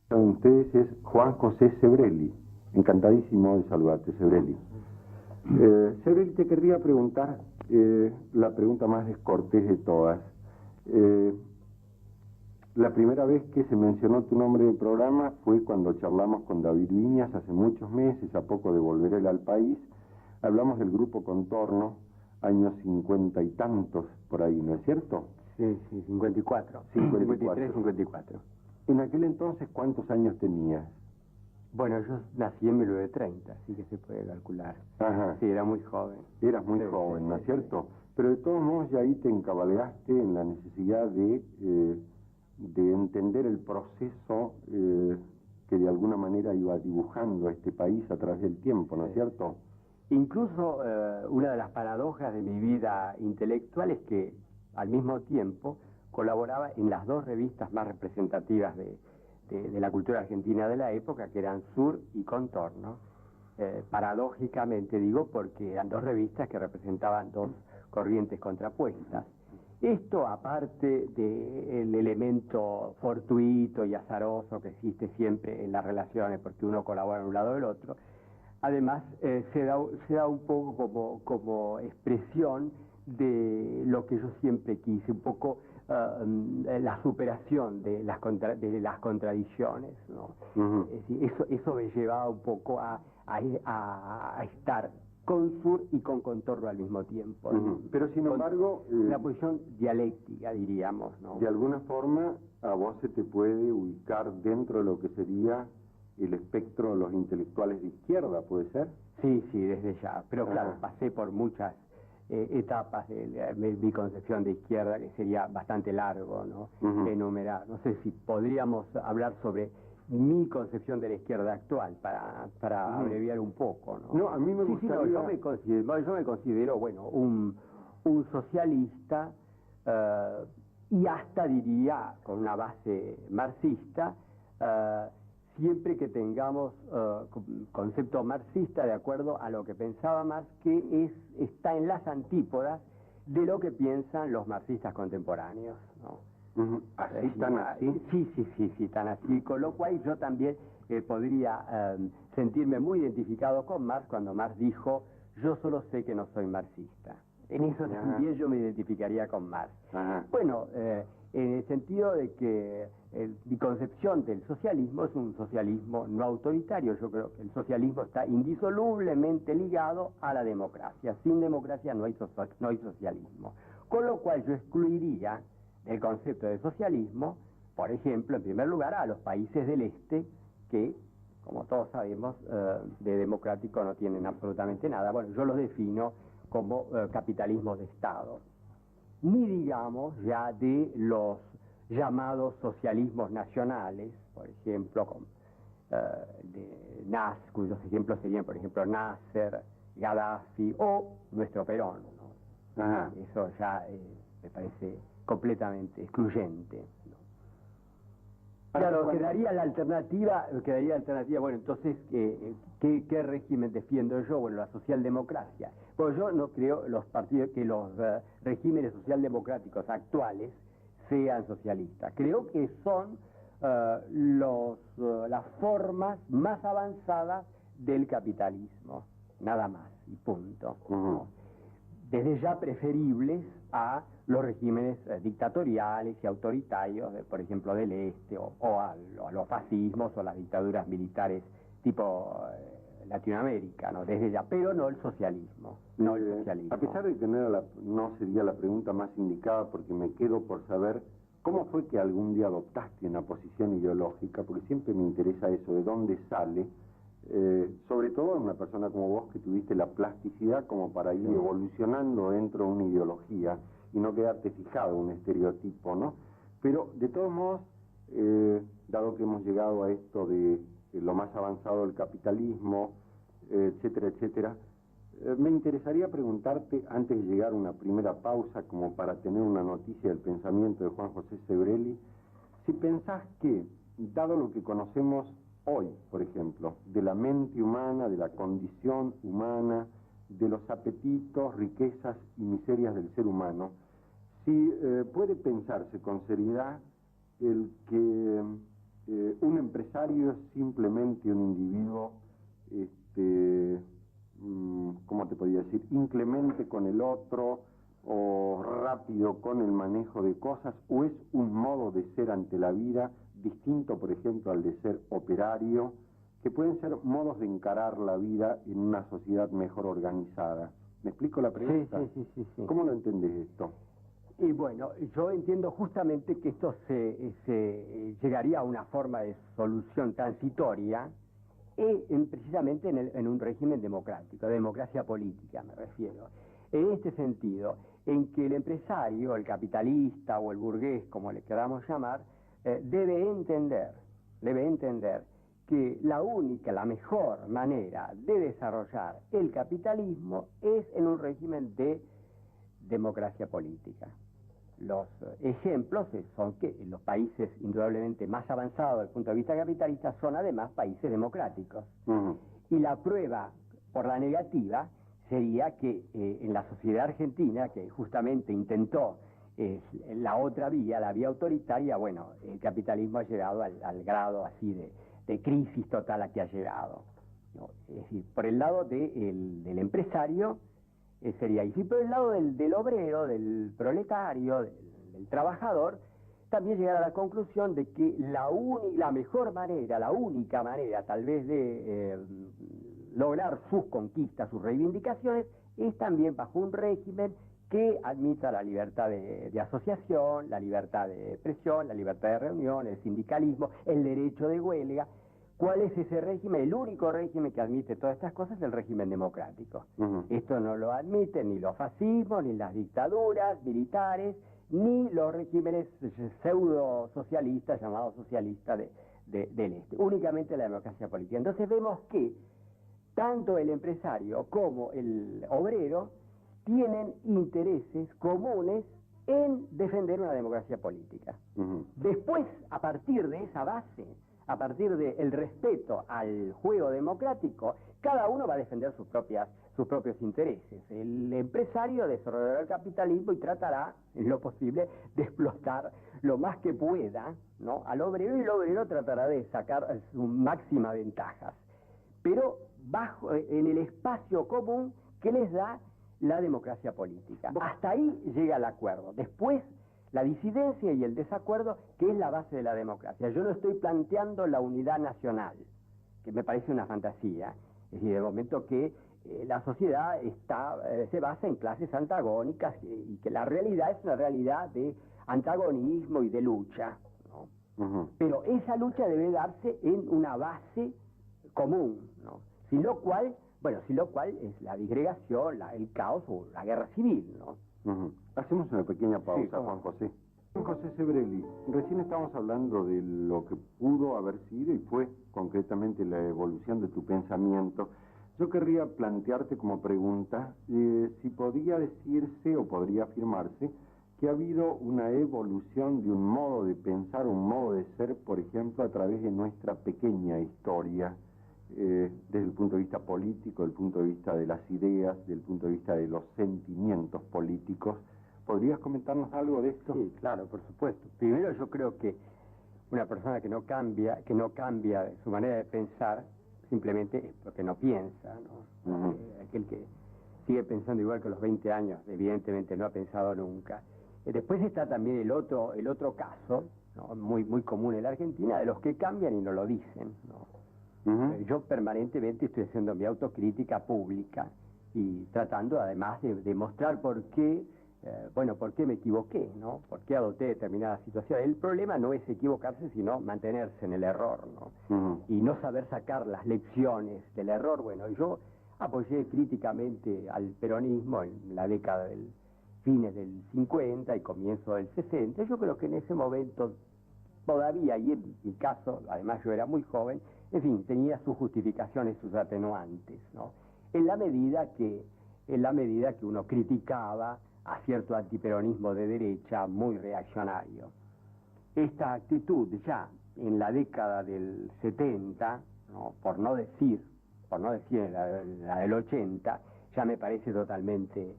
Con ustedes es Juan José Sebrelli. Encantadísimo de saludarte, Sebrelli. Sebrelli, te querría preguntar la pregunta más descortés de todas. La primera vez que se mencionó tu nombre en el programa fue cuando charlamos con David Viñas hace muchos meses, a poco de volver él al país. Hablamos del grupo Contorno, años 50 y tantos, por ahí, ¿no es cierto? Sí, 54. 53, 54. En aquel entonces, ¿cuántos años tenías? Bueno, yo nací en 1930, así que se puede calcular. Ajá. Sí, era muy joven. Eras muy Sí, joven, sí, ¿no es sí, cierto? sí. Pero de todos modos ya ahí te encabalgaste en la necesidad de entender el proceso que de alguna manera iba dibujando a este país a través del tiempo, ¿no es cierto? Incluso una de las paradojas de mi vida intelectual es que al mismo tiempo colaboraba en las dos revistas más representativas de la cultura argentina de la época, que eran Sur y Contorno. Paradójicamente digo, porque eran dos revistas que representaban dos corrientes contrapuestas. Esto, aparte del elemento fortuito y azaroso que existe siempre en las relaciones, porque uno colabora en un lado o del otro, además se da un poco como expresión de lo que yo siempre quise, un poco la superación de las contradicciones, ¿no? Uh-huh. Es decir, eso me llevaba un poco a estar con Sur y con Contorno al mismo tiempo. Uh-huh. Pero sin embargo... una posición dialéctica, diríamos, ¿no? De alguna forma a vos se te puede ubicar dentro de lo que sería el espectro de los intelectuales de izquierda, ¿puede ser? Sí, desde ya. Pero claro, Ajá. pasé por muchas etapas de mi concepción de izquierda, que sería bastante largo, ¿no? Uh-huh. Enumerar. No sé si podríamos hablar sobre mi concepción de la izquierda actual, para Uh-huh. abreviar un poco, ¿no? No, a mí me gustaría... yo me considero, bueno, un socialista, y hasta diría, con una base marxista, siempre que tengamos concepto marxista de acuerdo a lo que pensaba Marx, que está en las antípodas de lo que piensan los marxistas contemporáneos, ¿no? Uh-huh. ¿Así, tan así? Sí, tan así, con lo cual yo también podría sentirme muy identificado con Marx cuando Marx dijo: yo solo sé que no soy marxista. En eso Ajá. también yo me identificaría con Marx. Ajá. Bueno, en el sentido de que mi concepción del socialismo es un socialismo no autoritario. Yo creo que el socialismo está indisolublemente ligado a la democracia. Sin democracia no hay socialismo. Con lo cual yo excluiría del concepto de socialismo, por ejemplo, en primer lugar, a los países del este que, como todos sabemos, de democrático no tienen absolutamente nada. Bueno, yo los defino como capitalismo de Estado. Ni digamos ya de los llamados socialismos nacionales, por ejemplo, cuyos ejemplos serían, por ejemplo, Nasser, Gaddafi o nuestro Perón, ¿no? Ajá. Eso ya me parece completamente excluyente, ¿no? Claro, quedaría la alternativa, bueno, entonces, ¿qué régimen defiendo yo? Bueno, la socialdemocracia. Pues yo no creo que los regímenes socialdemocráticos actuales sean socialistas. Creo que son las formas más avanzadas del capitalismo, nada más, y punto, Uh-huh. ¿no? Desde ya preferibles a los regímenes dictatoriales y autoritarios, por ejemplo, del este, o a los fascismos o las dictaduras militares tipo Latinoamérica, ¿no? Desde ya, pero no el socialismo, no el socialismo. A pesar de que no sería la pregunta más indicada, porque me quedo por saber cómo fue que algún día adoptaste una posición ideológica, porque siempre me interesa eso, de dónde sale, sobre todo en una persona como vos que tuviste la plasticidad como para ir evolucionando dentro de una ideología y no quedarte fijado en un estereotipo, ¿no? Pero de todos modos, dado que hemos llegado a esto de lo más avanzado del capitalismo, etcétera, etcétera, me interesaría preguntarte, antes de llegar a una primera pausa, como para tener una noticia del pensamiento de Juan José Sebrelli, si pensás que, dado lo que conocemos hoy, por ejemplo, de la mente humana, de la condición humana, de los apetitos, riquezas y miserias del ser humano, si puede pensarse con seriedad el que un empresario es simplemente un individuo, ¿cómo te podría decir?, inclemente con el otro o rápido con el manejo de cosas, o es un modo de ser ante la vida distinto, por ejemplo, al de ser operario, que pueden ser modos de encarar la vida en una sociedad mejor organizada. ¿Me explico la pregunta? Sí. ¿Cómo lo entendés esto? Y bueno, yo entiendo justamente que esto se llegaría a una forma de solución transitoria precisamente en un régimen democrático, democracia política me refiero. En este sentido, en que el empresario, el capitalista o el burgués, como le queramos llamar, debe entender que la mejor manera de desarrollar el capitalismo es en un régimen de democracia política. Los ejemplos son que los países indudablemente más avanzados desde el punto de vista capitalista son además países democráticos. Y la prueba por la negativa sería que en la sociedad argentina, que justamente intentó la otra vía, la vía autoritaria, bueno, el capitalismo ha llegado al grado así de crisis total a que ha llegado, ¿no? Es decir, por el lado del empresario sería, y si por el lado del obrero, del proletario, del trabajador, también llegar a la conclusión de que la mejor manera, la única manera tal vez de lograr sus conquistas, sus reivindicaciones, es también bajo un régimen que admita la libertad de asociación, la libertad de expresión, la libertad de reunión, el sindicalismo, el derecho de huelga. ¿Cuál es ese régimen? El único régimen que admite todas estas cosas es el régimen democrático. Esto no lo admiten ni los fascismos, ni las dictaduras militares, ni los regímenes pseudo-socialistas, llamados socialistas del Este. Únicamente la democracia política. Entonces vemos que tanto el empresario como el obrero tienen intereses comunes en defender una democracia política. Después, a partir de esa base, a partir del respeto al juego democrático, cada uno va a defender sus propios intereses. El empresario desarrollará el capitalismo y tratará, en lo posible, de explotar lo más que pueda, ¿no?, al obrero, y el obrero tratará de sacar sus máximas ventajas, pero en el espacio común que les da la democracia política. Hasta ahí llega el acuerdo. Después, la disidencia y el desacuerdo, que es la base de la democracia. Yo no estoy planteando la unidad nacional, que me parece una fantasía. Es decir, de momento que la sociedad se basa en clases antagónicas y que la realidad es una realidad de antagonismo y de lucha, ¿no? Pero esa lucha debe darse en una base común, ¿no? Sin lo cual es la disgregación, el caos o la guerra civil, ¿no? Hacemos una pequeña pausa, sí, Juan José. Juan José Sebrelli, recién estábamos hablando de lo que pudo haber sido y fue concretamente la evolución de tu pensamiento. Yo querría plantearte como pregunta si podría decirse o podría afirmarse que ha habido una evolución de un modo de pensar, un modo de ser, por ejemplo, a través de nuestra pequeña historia, desde el punto de vista político, desde el punto de vista de las ideas, desde el punto de vista de los sentimientos políticos. ¿Podrías comentarnos algo de esto? Sí, claro, por supuesto. Primero, yo creo que una persona que no cambia su manera de pensar, simplemente es porque no piensa, ¿no? Aquel que sigue pensando igual que a los 20 años, evidentemente no ha pensado nunca. Después está también el otro caso, ¿no?, muy común en la Argentina, de los que cambian y no lo dicen, ¿no? Yo permanentemente estoy haciendo mi autocrítica pública y tratando además de demostrar por qué me equivoqué, ¿no? Por qué adopté determinada situación. El problema no es equivocarse, sino mantenerse en el error, ¿no? Y no saber sacar las lecciones del error. Bueno, yo apoyé críticamente al peronismo en la década del fines del 50 y comienzo del 60. Yo creo que en ese momento todavía, y en mi caso, además yo era muy joven, en fin, tenía sus justificaciones, sus atenuantes, ¿no? En la medida que uno criticaba a cierto antiperonismo de derecha muy reaccionario. Esta actitud ya en la década del 70, ¿no?, por no decir la del 80, ya me parece totalmente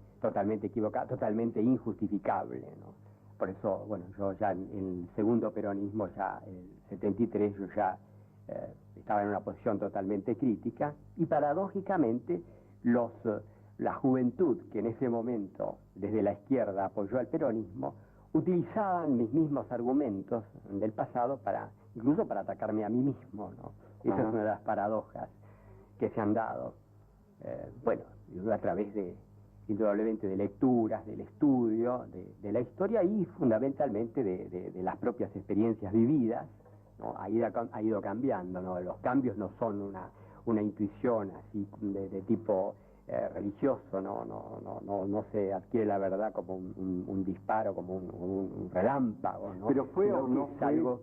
equivocada, totalmente injustificable, ¿no? Por eso, bueno, yo ya en el segundo peronismo, ya el 73 yo ya estaba en una posición totalmente crítica y paradójicamente la juventud que en ese momento desde la izquierda apoyó al peronismo utilizaban mis mismos argumentos del pasado incluso para atacarme a mí mismo, ¿no? Esa es una de las paradojas que se han dado, bueno, a través indudablemente de lecturas, del estudio, de la historia y fundamentalmente de las propias experiencias vividas, ¿no? Ha ido cambiando, ¿no? Los cambios no son una intuición así de tipo religioso, no se adquiere la verdad como un disparo, como un relámpago, ¿no? Pero fue o no fue, algo,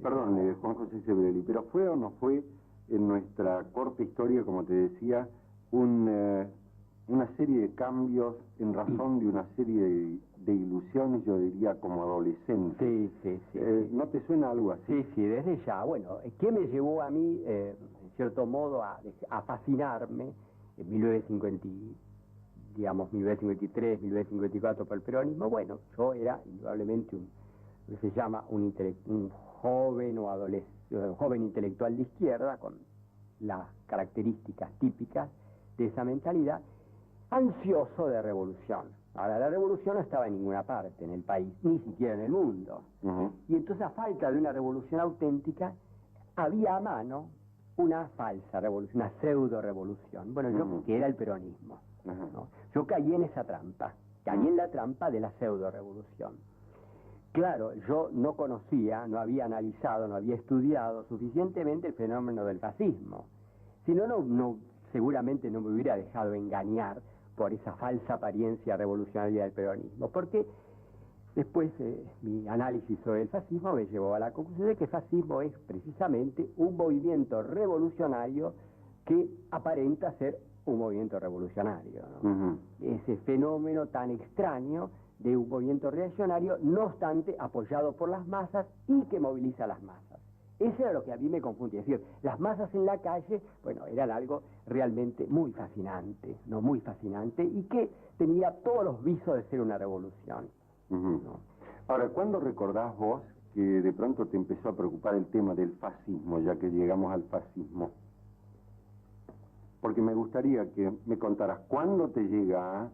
perdón, Juan José Sebrelli, pero fue o no fue en nuestra corta historia, como te decía, una serie de cambios en razón de una serie de ilusiones, yo diría, como adolescente. Sí. ¿No te suena algo así? Sí, desde ya. Bueno, ¿qué me llevó a mí, en cierto modo, a fascinarme en 1953, 1954 por el peronismo? Bueno, yo era indudablemente lo que se llama un joven o joven intelectual de izquierda, con las características típicas de esa mentalidad, ansioso de revolución. Ahora, la revolución no estaba en ninguna parte en el país, ni siquiera en el mundo. Y entonces, a falta de una revolución auténtica, había a mano una falsa revolución, una pseudo-revolución. Bueno, yo, que era el peronismo, ¿no? Yo caí en esa trampa, caí en la trampa de la pseudo-revolución. Claro, yo no conocía, no había analizado, no había estudiado suficientemente el fenómeno del fascismo. Si no, seguramente no me hubiera dejado engañar por esa falsa apariencia revolucionaria del peronismo, porque después mi análisis sobre el fascismo me llevó a la conclusión de que el fascismo es precisamente un movimiento revolucionario que aparenta ser un movimiento revolucionario, ¿no? Ese fenómeno tan extraño de un movimiento reaccionario, no obstante apoyado por las masas y que moviliza a las masas. Eso era lo que a mí me confundía. Es decir, las masas en la calle, bueno, eran algo realmente muy fascinante, ¿no? Muy fascinante, y que tenía todos los visos de ser una revolución, ¿no? Ahora, ¿cuándo recordás vos que de pronto te empezó a preocupar el tema del fascismo, ya que llegamos al fascismo? Porque me gustaría que me contaras cuándo te llega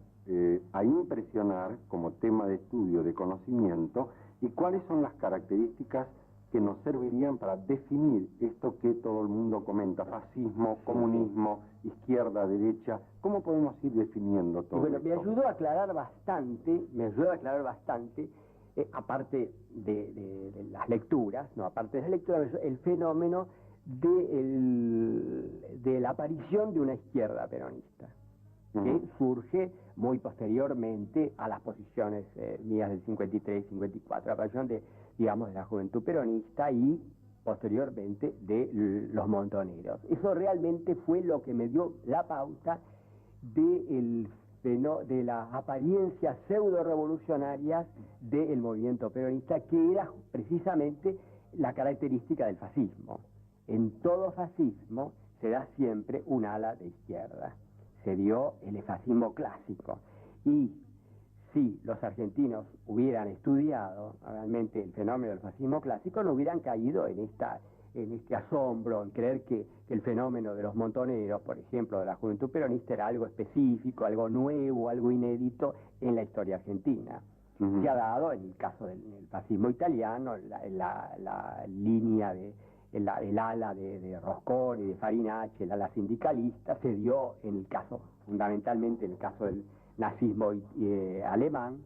a impresionar como tema de estudio, de conocimiento, y cuáles son las características que nos servirían para definir esto que todo el mundo comenta: fascismo, comunismo, izquierda, derecha. ¿Cómo podemos ir definiendo todo bueno, esto? Me ayudó a aclarar bastante, aparte de las lecturas, aparte de las lecturas, el fenómeno de la aparición de una izquierda peronista, que surge muy posteriormente a las posiciones mías del 53 y 54, la aparición de la juventud peronista y posteriormente de los montoneros. Eso realmente fue lo que me dio la pauta de las apariencias pseudo-revolucionarias del movimiento peronista, que era precisamente la característica del fascismo. En todo fascismo se da siempre un ala de izquierda. Se dio el fascismo clásico. Y si los argentinos hubieran estudiado realmente el fenómeno del fascismo clásico, no hubieran caído en este asombro, en creer que el fenómeno de los montoneros, por ejemplo, de la juventud peronista, era algo específico, algo nuevo, algo inédito en la historia argentina. Se ha dado en el caso del fascismo italiano, la línea el ala de Roscón y de Farinacci, el ala sindicalista, se dio fundamentalmente en el caso del nazismo alemán,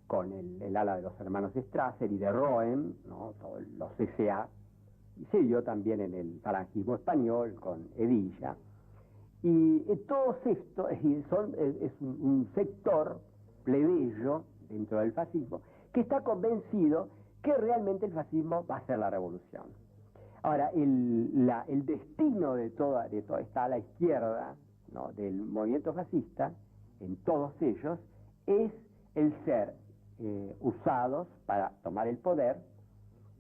con el ala de los hermanos Strasser y de Rohem, ¿no? Todos los CCA, y se dio también en el falangismo español con Hedilla. Y todo esto es un sector plebeyo dentro del fascismo que está convencido que realmente el fascismo va a ser la revolución. Ahora, el destino de toda esta ala izquierda, ¿no?, del movimiento fascista, en todos ellos, es el ser usados para tomar el poder,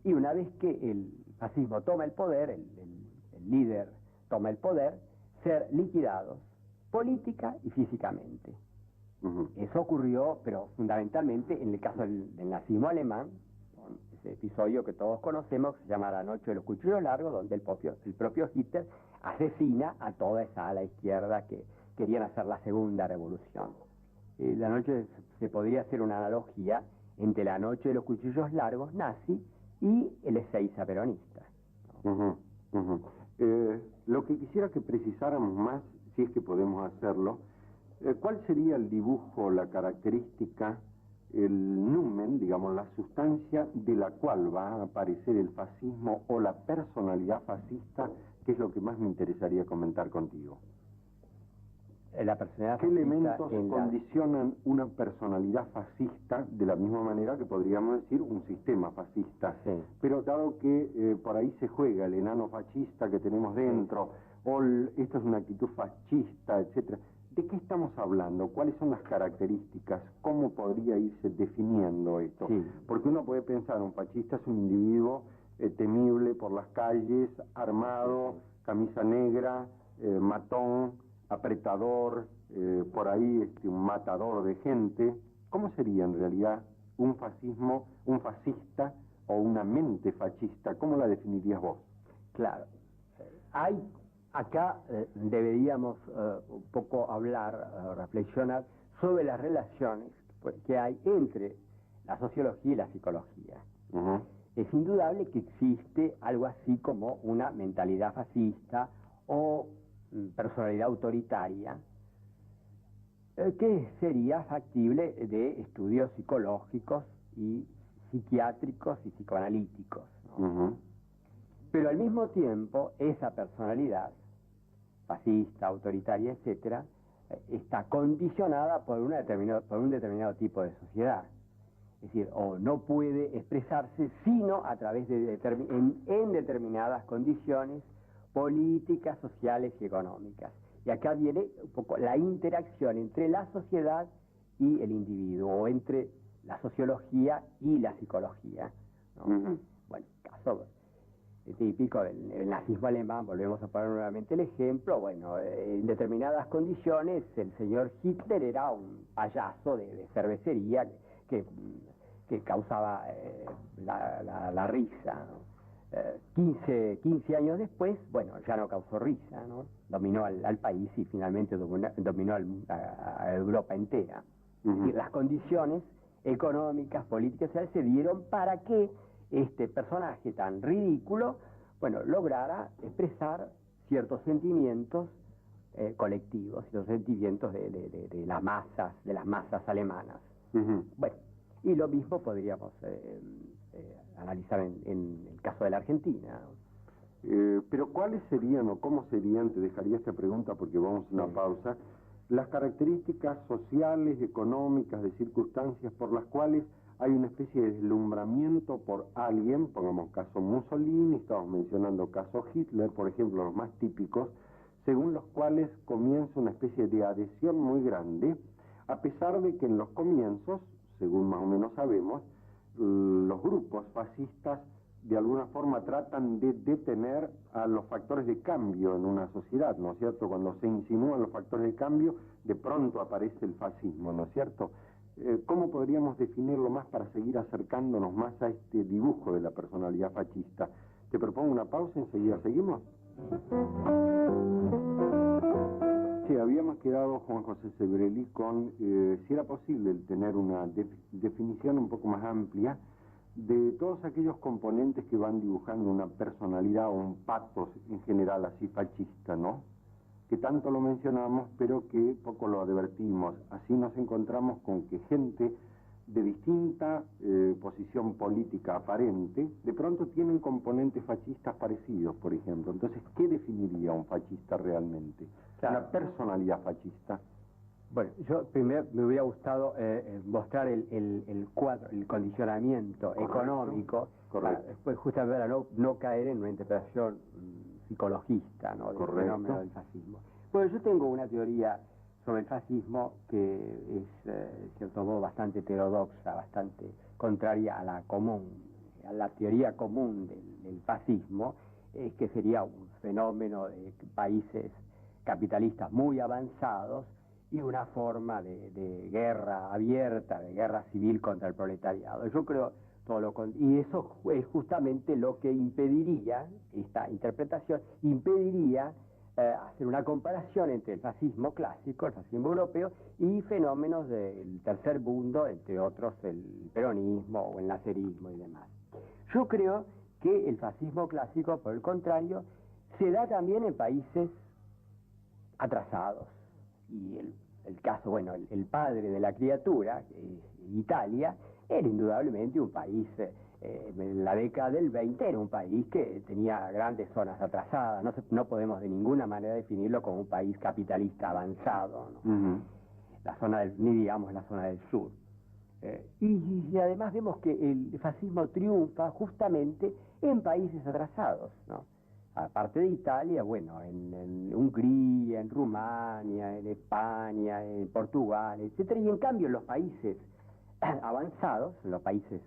y una vez que el fascismo toma el poder, el líder toma el poder, ser liquidados política y físicamente. Eso ocurrió, pero fundamentalmente en el caso del nazismo alemán, con ese episodio que todos conocemos, que se llama La noche de los cuchillos largos, donde el propio Hitler asesina a toda esa ala izquierda que querían hacer la segunda revolución. La noche se podría hacer una analogía entre la noche de los cuchillos largos nazi y el Ezeiza peronista. Lo que quisiera que precisáramos más, si es que podemos hacerlo, ¿cuál sería el dibujo, la característica, el numen, digamos, la sustancia de la cual va a aparecer el fascismo o la personalidad fascista, que es lo que más me interesaría comentar contigo? La personalidad ¿Qué elementos condicionan una personalidad fascista de la misma manera que podríamos decir un sistema fascista? Sí. Pero dado que por ahí se juega el enano fascista que tenemos dentro, o esto es una actitud fascista, etcétera, ¿de qué estamos hablando? ¿Cuáles son las características? ¿Cómo podría irse definiendo esto? Sí. Porque uno puede pensar, un fascista es un individuo temible por las calles, armado, camisa negra, matón, apretador, por ahí un matador de gente. ¿Cómo sería en realidad un fascismo, un fascista o una mente fascista? ¿Cómo la definirías vos? Claro, acá deberíamos un poco hablar, reflexionar sobre las relaciones que hay entre la sociología y la psicología. Es indudable que existe algo así como una mentalidad fascista o personalidad autoritaria que sería factible de estudios psicológicos y psiquiátricos y psicoanalíticos, ¿no? Pero al mismo tiempo esa personalidad fascista, autoritaria, etcétera, está condicionada por un determinado tipo de sociedad. Es decir, o no puede expresarse sino a través de en determinadas condiciones políticas, sociales y económicas. Y acá viene un poco la interacción entre la sociedad y el individuo, o entre la sociología y la psicología, ¿no? Bueno, caso típico del nazismo alemán, volvemos a poner nuevamente el ejemplo. Bueno, en determinadas condiciones el señor Hitler era un payaso de cervecería que causaba la risa, ¿no? 15 años después, bueno, ya no causó risa, ¿no? Dominó al país y finalmente dominó a Europa entera. Y las condiciones económicas, políticas, sociales se dieron para que este personaje tan ridículo, bueno, lograra expresar ciertos sentimientos colectivos, los sentimientos de las masas alemanas. Bueno, y lo mismo podríamos analizar en el caso de la Argentina. Pero ¿cuáles serían o cómo serían, te dejaría esta pregunta porque vamos a una pausa, las características sociales, económicas, de circunstancias por las cuales hay una especie de deslumbramiento por alguien, pongamos caso Mussolini, estamos mencionando caso Hitler, por ejemplo, los más típicos, según los cuales comienza una especie de adhesión muy grande, a pesar de que en los comienzos, según más o menos sabemos, los grupos fascistas de alguna forma tratan de detener a los factores de cambio en una sociedad, ¿no es cierto? Cuando se insinúan los factores de cambio, de pronto aparece el fascismo, ¿no es cierto? ¿Cómo podríamos definirlo más para seguir acercándonos más a este dibujo de la personalidad fascista? Te propongo una pausa, enseguida seguimos. Sí, habíamos quedado, Juan José Sebrelli, con si era posible tener una definición un poco más amplia de todos aquellos componentes que van dibujando una personalidad o un pathos en general así fascista, ¿no? Que tanto lo mencionamos, pero que poco lo advertimos. Así nos encontramos con que gente de distinta posición política aparente, de pronto tienen componentes fascistas parecidos, por ejemplo. Entonces, ¿qué definiría un fascista realmente? Claro. Una personalidad fascista. Bueno, yo primero me hubiera gustado mostrar el cuadro, el condicionamiento económico, para después justamente para no caer en una interpretación psicologista, ¿no?, del fenómeno del fascismo. Bueno, yo tengo una teoría sobre el fascismo que es, de cierto modo, bastante heterodoxa, bastante contraria a la común, a la teoría común del fascismo, que sería un fenómeno de países capitalistas muy avanzados y una forma de guerra abierta, de guerra civil contra el proletariado. Yo creo Y eso es justamente lo que impediría, esta interpretación, impediría hacer una comparación entre el fascismo clásico, el fascismo europeo, y fenómenos del tercer mundo, entre otros el peronismo o el nacerismo y demás. Yo creo que el fascismo clásico, por el contrario, se da también en países atrasados. Y el caso, bueno, el padre de la criatura, Italia, era indudablemente un país, en la década del 20 era un país que tenía grandes zonas atrasadas. No podemos de ninguna manera definirlo como un país capitalista avanzado, ¿no? La zona ni digamos la zona del sur. Y además vemos que el fascismo triunfa justamente en países atrasados, ¿no? Aparte de Italia, bueno, en Hungría, en Rumania, en España, en Portugal, etcétera. Y en cambio en los países avanzados, en los países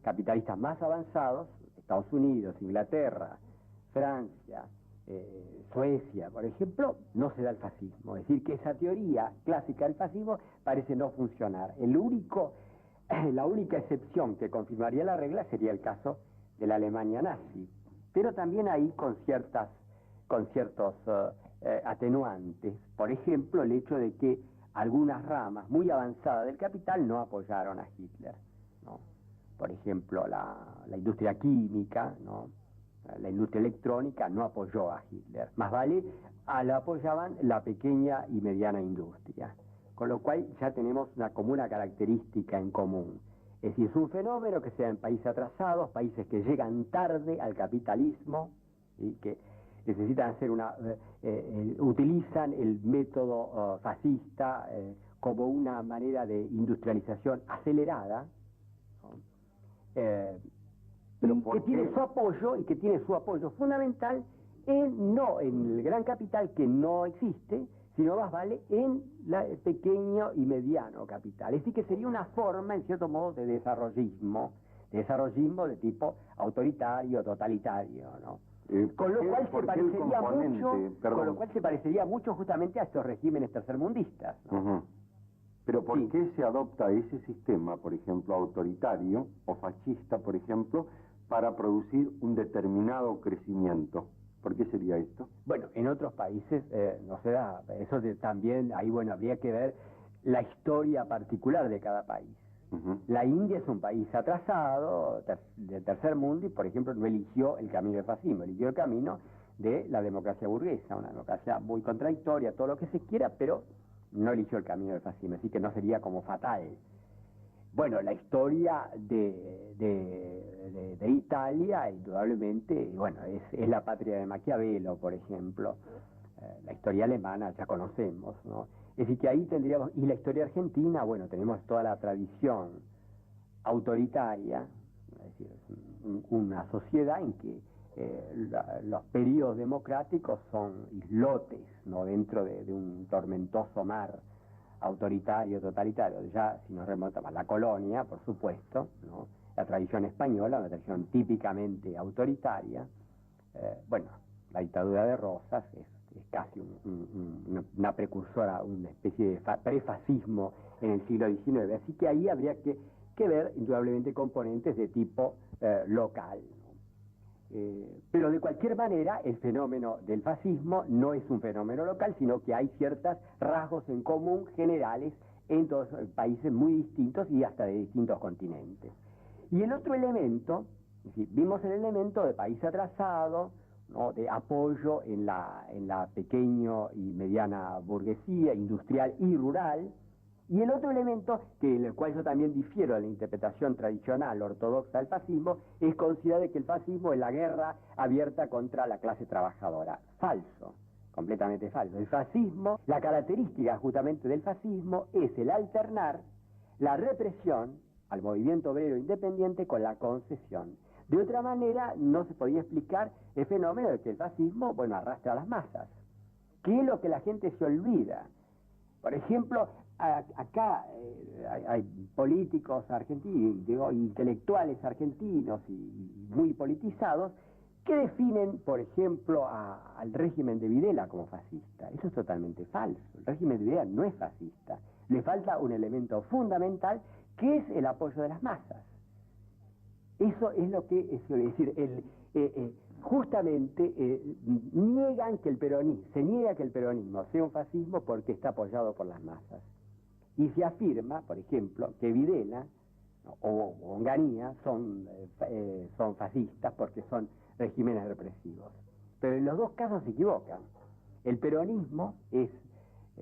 capitalistas más avanzados, Estados Unidos, Inglaterra, Francia, Suecia, por ejemplo, no se da el fascismo. Es decir, que esa teoría clásica del fascismo parece no funcionar. La única excepción que confirmaría la regla sería el caso de la Alemania nazi, pero también ahí con ciertos atenuantes. Por ejemplo, el hecho de que algunas ramas muy avanzadas del capital no apoyaron a Hitler, ¿no? Por ejemplo, la industria química, ¿no? La industria electrónica no apoyó a Hitler. Más vale, la apoyaban la pequeña y mediana industria. Con lo cual ya tenemos como una característica en común. Es decir, es un fenómeno que se da en países atrasados, países que llegan tarde al capitalismo y que necesitan hacer utilizan el método fascista como una manera de industrialización acelerada, ¿no? Pero que tiene su apoyo fundamental no en el gran capital, que no existe, sino más vale en el pequeño y mediano capital. Es decir, que sería una forma, en cierto modo, de desarrollismo de tipo autoritario, totalitario, ¿no? Con lo cual se parecería mucho justamente a estos regímenes tercermundistas, ¿no? Pero ¿por qué se adopta ese sistema, por ejemplo, autoritario o fascista, por ejemplo, para producir un determinado crecimiento? ¿Por qué sería esto? Bueno, en otros países no se da. Eso también, ahí bueno, habría que ver la historia particular de cada país. La India es un país atrasado, de tercer mundo, y por ejemplo no eligió el camino del fascismo, eligió el camino de la democracia burguesa, una democracia muy contradictoria, todo lo que se quiera, pero no eligió el camino del fascismo, así que no sería como fatal. Bueno, la historia de Italia, indudablemente, bueno, es la patria de Maquiavelo, por ejemplo. La historia alemana ya conocemos, ¿no? Es decir, que ahí tendríamos, y la historia argentina, bueno, tenemos toda la tradición autoritaria, es decir, una sociedad en que los periodos democráticos son islotes, ¿no? Dentro de un tormentoso mar autoritario, totalitario. Ya si nos remontamos a la colonia, por supuesto, ¿no? La tradición española, una tradición típicamente autoritaria. Bueno, la dictadura de Rosas es casi una precursora, una especie de prefascismo en el siglo XIX. Así que ahí habría que ver indudablemente componentes de tipo local, ¿no? Pero de cualquier manera el fenómeno del fascismo no es un fenómeno local, sino que hay ciertos rasgos en común generales en todos países muy distintos y hasta de distintos continentes. Y el otro elemento, es decir, vimos el elemento de país atrasado, ¿no? De apoyo en la pequeña y mediana burguesía industrial y rural, y el otro elemento, en el cual yo también difiero de la interpretación tradicional ortodoxa del fascismo, es considerar que el fascismo es la guerra abierta contra la clase trabajadora. Falso, completamente falso. El fascismo, la característica justamente del fascismo es el alternar la represión al movimiento obrero independiente con la concesión. De otra manera, no se podía explicar el fenómeno de que el fascismo, bueno, arrastra a las masas. ¿Qué es lo que la gente se olvida? Por ejemplo, acá hay políticos argentinos, digo, intelectuales argentinos y muy politizados, que definen, por ejemplo, al régimen de Videla como fascista. Eso es totalmente falso. El régimen de Videla no es fascista. Le falta un elemento fundamental, que es el apoyo de las masas. Eso es lo que es decir, justamente niegan que el peronismo, se niega que el peronismo sea un fascismo porque está apoyado por las masas. Y se afirma, por ejemplo, que Videla o Onganía son fascistas porque son regímenes represivos. Pero en los dos casos se equivocan. El peronismo es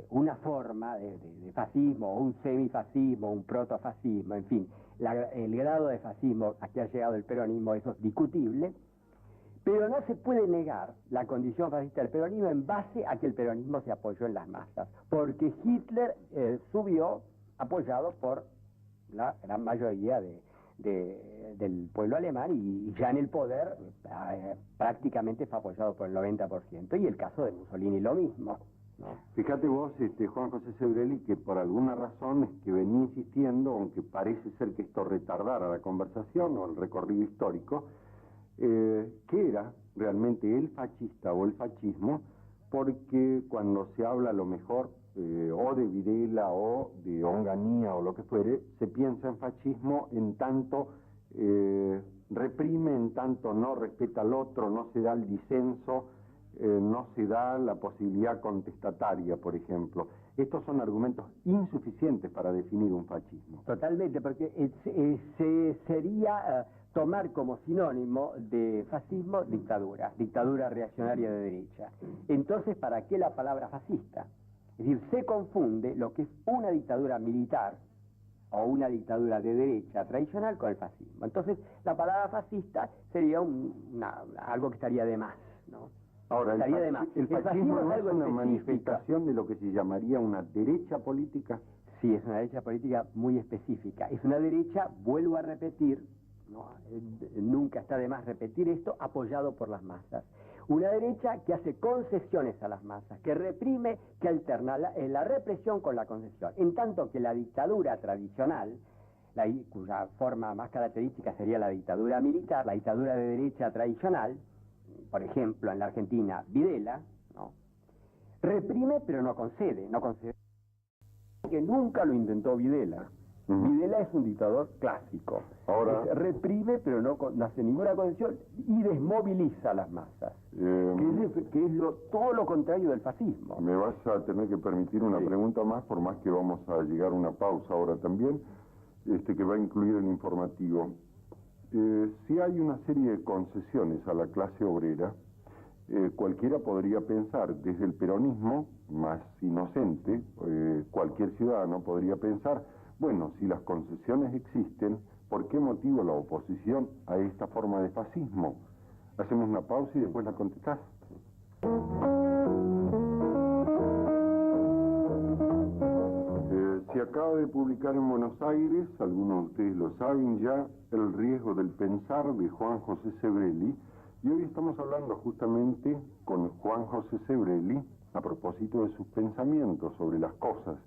una forma de fascismo, o un semifascismo, un protofascismo, en fin, el grado de fascismo a que ha llegado el peronismo, eso es discutible, pero no se puede negar la condición fascista del peronismo en base a que el peronismo se apoyó en las masas, porque Hitler subió apoyado por la gran mayoría del pueblo alemán y ya en el poder prácticamente fue apoyado por el 90%, y el caso de Mussolini lo mismo, ¿no? Fíjate vos, Juan José Sebrelli, que por alguna razón es que venía insistiendo, aunque parece ser que esto retardara la conversación o el recorrido histórico, que era realmente el fascista o el fascismo, porque cuando se habla a lo mejor o de Videla o de Onganía o lo que fuere, se piensa en fascismo en tanto reprime, en tanto no respeta al otro, no se da el disenso, no se da la posibilidad contestataria, por ejemplo. Estos son argumentos insuficientes para definir un fascismo. Totalmente, porque sería tomar como sinónimo de fascismo dictadura reaccionaria de derecha. Entonces, ¿para qué la palabra fascista? Es decir, se confunde lo que es una dictadura militar o una dictadura de derecha tradicional con el fascismo. Entonces, la palabra fascista sería algo que estaría de más, ¿no? Ahora, el fascismo no es algo una manifestación de lo que se llamaría una derecha política. Sí, es una derecha política muy específica. Es una derecha, vuelvo a repetir, ¿no? Nunca está de más repetir esto, apoyado por las masas. Una derecha que hace concesiones a las masas, que reprime, que alterna la represión con la concesión. En tanto que la dictadura tradicional, cuya forma más característica sería la dictadura militar, la dictadura de derecha tradicional, por ejemplo, en la Argentina, Videla, ¿no? Reprime pero no concede, que nunca lo intentó Videla. Videla es un dictador clásico. Ahora, reprime pero no hace ninguna concesión y desmoviliza a las masas, que es todo lo contrario del fascismo. Me vas a tener que permitir una pregunta más, por más que vamos a llegar a una pausa ahora también, que va a incluir el informativo. Si hay una serie de concesiones a la clase obrera, cualquiera podría pensar, desde el peronismo más inocente, cualquier ciudadano podría pensar, bueno, si las concesiones existen, ¿por qué motivo la oposición a esta forma de fascismo? Hacemos una pausa y después la contestás. Se acaba de publicar en Buenos Aires, algunos de ustedes lo saben ya, El riesgo del pensar de Juan José Sebrelli, y hoy estamos hablando justamente con Juan José Sebrelli a propósito de sus pensamientos sobre las cosas.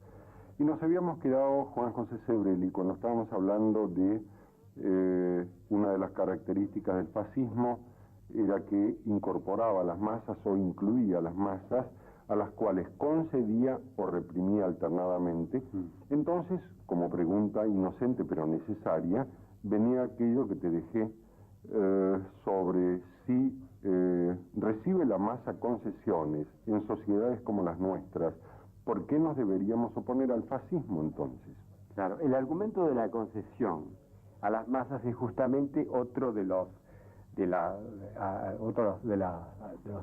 Y nos habíamos quedado, Juan José Sebrelli, cuando estábamos hablando de una de las características del fascismo, era que incorporaba a las masas o incluía a las masas, a las cuales concedía o reprimía alternadamente. Entonces, como pregunta inocente pero necesaria, venía aquello que te dejé sobre si recibe la masa concesiones en sociedades como las nuestras, ¿por qué nos deberíamos oponer al fascismo entonces? Claro, el argumento de la concesión a las masas es justamente otro de los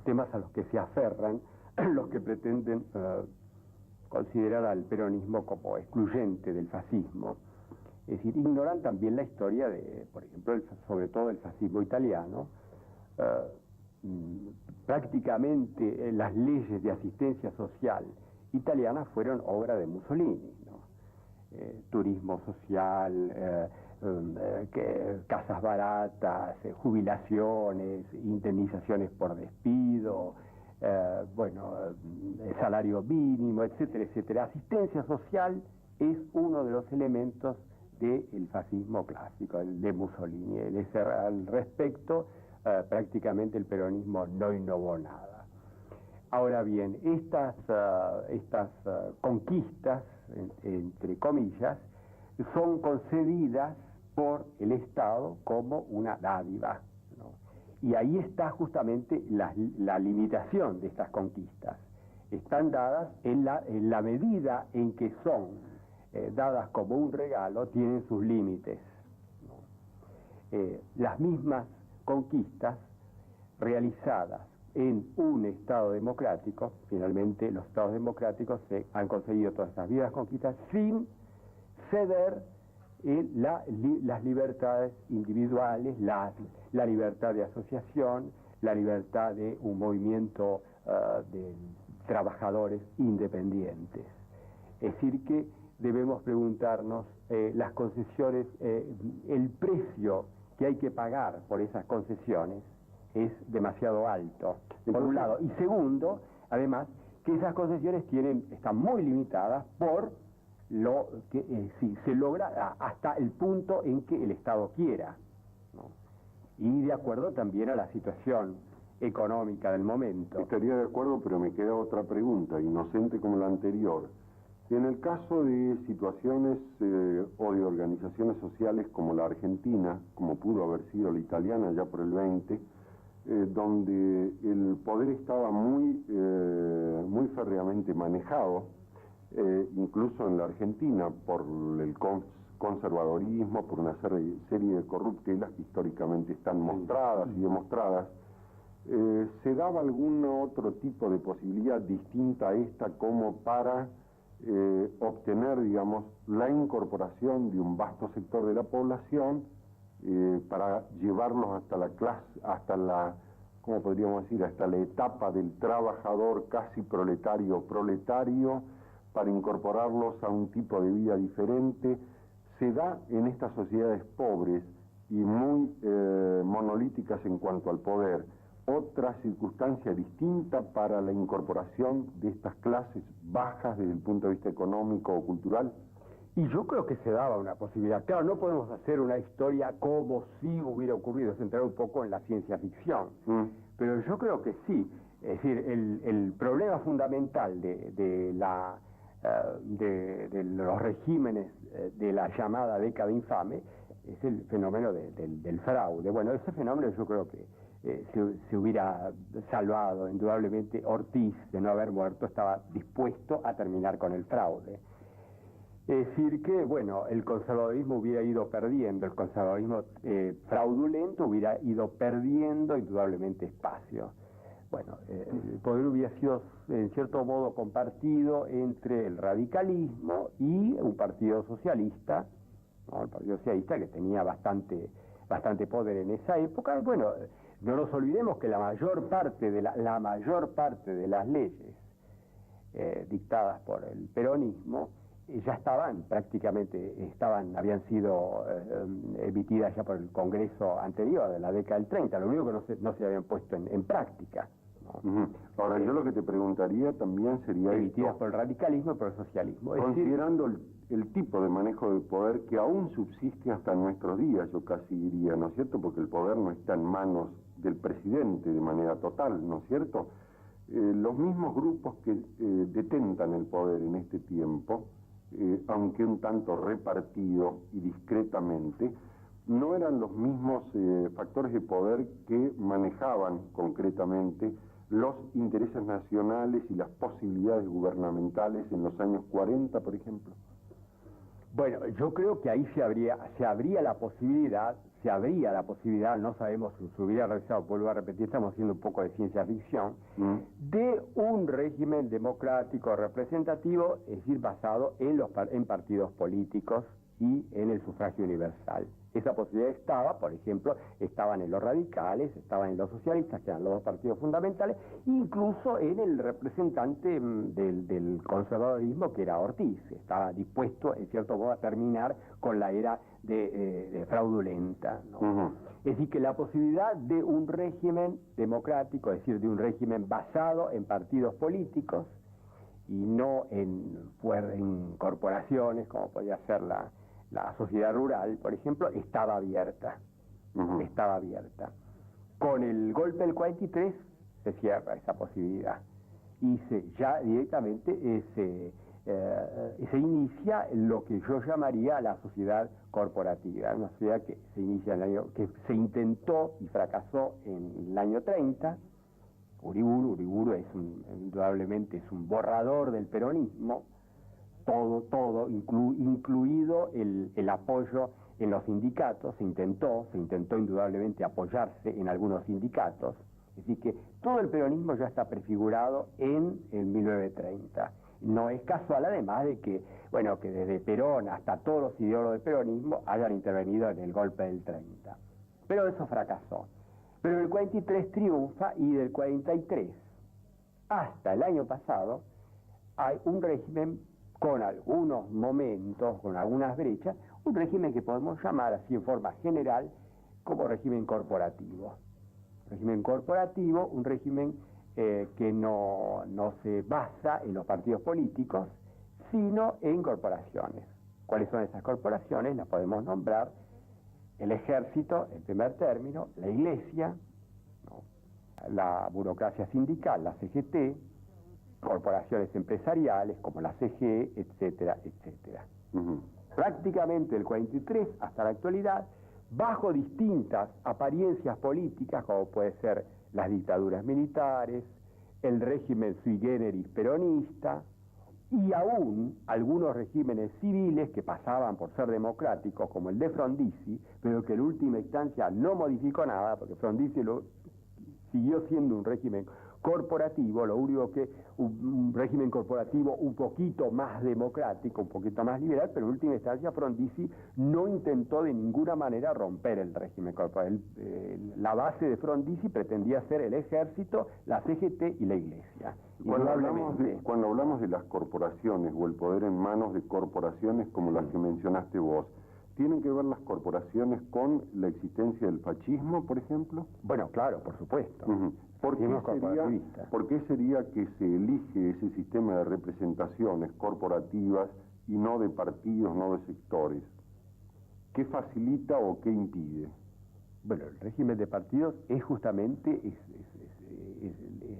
temas a los que se aferran los que pretenden considerar al peronismo como excluyente del fascismo. Es decir, ignoran también la historia de, por ejemplo, sobre todo el fascismo italiano. Prácticamente las leyes de asistencia social italianas fueron obra de Mussolini, ¿no? Turismo social, casas baratas, jubilaciones, indemnizaciones por despido, salario mínimo, etcétera, etcétera. Asistencia social es uno de los elementos del fascismo clásico, el de Mussolini. Al respecto, prácticamente el peronismo no innovó nada. Ahora bien, estas conquistas, entre comillas, son concedidas por el Estado como una dádiva, ¿no? Y ahí está justamente la limitación de estas conquistas. Están dadas en la medida en que son dadas como un regalo, tienen sus límites, ¿no? Las mismas conquistas realizadas en un Estado democrático, finalmente los Estados democráticos han conseguido todas estas vivas conquistas sin ceder las libertades individuales, la libertad de asociación, la libertad de un movimiento de trabajadores independientes. Es decir que debemos preguntarnos las concesiones, el precio que hay que pagar por esas concesiones es demasiado alto, por un lado. Y segundo, además, que esas concesiones están muy limitadas por lo que si se logra hasta el punto en que el Estado quiera, ¿no? Y de acuerdo también a la situación económica del momento. Estaría de acuerdo, pero me queda otra pregunta, inocente como la anterior. En el caso de situaciones o de organizaciones sociales como la Argentina, como pudo haber sido la italiana ya por el 20, donde el poder estaba muy férreamente manejado, incluso en la Argentina, por el conservadorismo, por una serie de corruptelas que históricamente están mostradas y demostradas, ¿se daba algún otro tipo de posibilidad distinta a esta como para obtener, digamos, la incorporación de un vasto sector de la población para llevarlos hasta la clase, ¿cómo podríamos decir?, hasta la etapa del trabajador casi proletario, para incorporarlos a un tipo de vida diferente? Se da en estas sociedades pobres y muy monolíticas en cuanto al poder otra circunstancia distinta para la incorporación de estas clases bajas desde el punto de vista económico o cultural? Y yo creo que se daba una posibilidad. Claro, no podemos hacer una historia como si hubiera ocurrido, es entrar un poco en la ciencia ficción, pero yo creo que sí. Es decir, el problema fundamental de los regímenes de la llamada década infame es el fenómeno del fraude. Bueno, ese fenómeno yo creo que se hubiera salvado. Indudablemente Ortiz, de no haber muerto, estaba dispuesto a terminar con el fraude. Es decir que, bueno, el conservadurismo hubiera ido perdiendo, el conservadurismo fraudulento hubiera ido perdiendo indudablemente espacio. Bueno, el poder hubiera sido en cierto modo compartido entre el radicalismo y un partido socialista, ¿no? El partido socialista que tenía bastante poder en esa época. Bueno, no nos olvidemos que la mayor parte de las leyes dictadas por el peronismo ya habían sido emitidas ya por el Congreso anterior, de la década del 30, lo único que no se habían puesto en práctica, ¿no? Ahora, yo lo que te preguntaría también sería emitidas por el radicalismo y por el socialismo. Considerando el tipo de manejo de poder que aún subsiste hasta nuestros días, yo casi diría, ¿no es cierto?, porque el poder no está en manos del presidente de manera total, ¿no es cierto? Los mismos grupos que detentan el poder en este tiempo, aunque un tanto repartido y discretamente, no eran los mismos factores de poder que manejaban concretamente los intereses nacionales y las posibilidades gubernamentales en los años 40, por ejemplo. Bueno, yo creo que ahí se abría la posibilidad, no sabemos si se hubiera realizado, vuelvo a repetir, estamos haciendo un poco de ciencia ficción, de un régimen democrático representativo, es decir, basado en partidos políticos y en el sufragio universal. Esa posibilidad estaba, por ejemplo, estaban en los radicales, estaban en los socialistas, que eran los dos partidos fundamentales, incluso en el representante del conservadorismo, que era Ortiz. Estaba dispuesto, en cierto modo, a terminar con la era de fraudulenta, ¿no? Es decir, que la posibilidad de un régimen democrático, es decir, de un régimen basado en partidos políticos y no en corporaciones, como podía ser la sociedad rural, por ejemplo, estaba abierta. Con el golpe del 43 se cierra esa posibilidad y ya directamente se inicia lo que yo llamaría la sociedad corporativa, una sociedad que se inicia que se intentó y fracasó en el año 30. Uriburu indudablemente es un borrador del peronismo, todo, incluido el apoyo en los sindicatos. Se intentó indudablemente apoyarse en algunos sindicatos, es decir que todo el peronismo ya está prefigurado en el 1930. No es casual además de que, bueno, que desde Perón hasta todos los ideólogos del peronismo hayan intervenido en el golpe del 30. Pero eso fracasó. Pero el 43 triunfa, y del 43 hasta el año pasado hay un régimen con algunos momentos, con algunas brechas, un régimen que podemos llamar así en forma general como régimen corporativo. Régimen corporativo, un régimen que no se basa en los partidos políticos, sino en corporaciones. ¿Cuáles son esas corporaciones? Las podemos nombrar: el ejército, en primer término, la iglesia, ¿no?, la burocracia sindical, la CGT, corporaciones empresariales como la CGE, etcétera, etcétera. Prácticamente del 43 hasta la actualidad, bajo distintas apariencias políticas, como puede ser las dictaduras militares, el régimen sui generis peronista, y aún algunos regímenes civiles que pasaban por ser democráticos, como el de Frondizi, pero que en última instancia no modificó nada, porque Frondizi siguió siendo un régimen corporativo, lo único que un régimen corporativo un poquito más democrático, un poquito más liberal, pero en última instancia Frondizi no intentó de ninguna manera romper el régimen corporativo. La base de Frondizi pretendía ser el ejército, la CGT y la iglesia. Cuando hablamos de las corporaciones o el poder en manos de corporaciones como las que mencionaste vos, ¿tienen que ver las corporaciones con la existencia del fascismo, por ejemplo? Bueno, claro, por supuesto. ¿Por qué sería que se elige ese sistema de representaciones corporativas y no de partidos, no de sectores? ¿Qué facilita o qué impide? Bueno, el régimen de partidos es justamente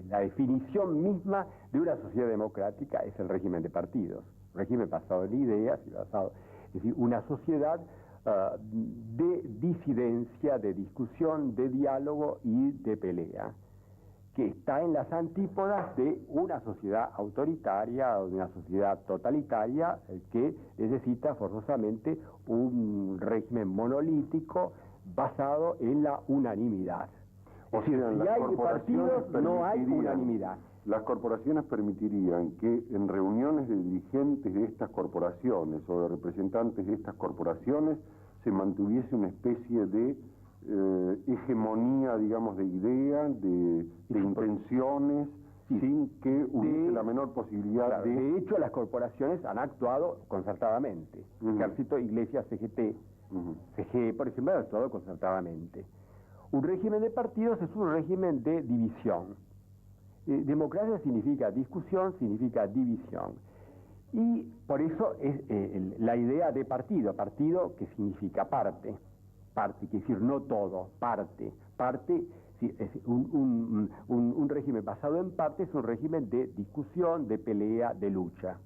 la definición misma de una sociedad democrática, es el régimen de partidos. Un régimen basado en ideas y basado, es decir, una sociedad de disidencia, de discusión, de diálogo y de pelea, que está en las antípodas de una sociedad autoritaria o de una sociedad totalitaria que necesita forzosamente un régimen monolítico basado en la unanimidad. O sea, si hay partidos, no hay unanimidad. Las corporaciones permitirían que en reuniones de dirigentes de estas corporaciones o de representantes de estas corporaciones se mantuviese una especie de hegemonía, digamos, de ideas, de intenciones, sin que hubiese la menor posibilidad de hecho, las corporaciones han actuado concertadamente. Ejército, Iglesia, CGT, CGE, por ejemplo, han actuado concertadamente. Un régimen de partidos es un régimen de división. Democracia significa discusión, significa división. Y por eso es la idea de partido que significa parte, quiere decir no todo, parte, sí, es un régimen basado en parte es un régimen de discusión, de pelea, de lucha.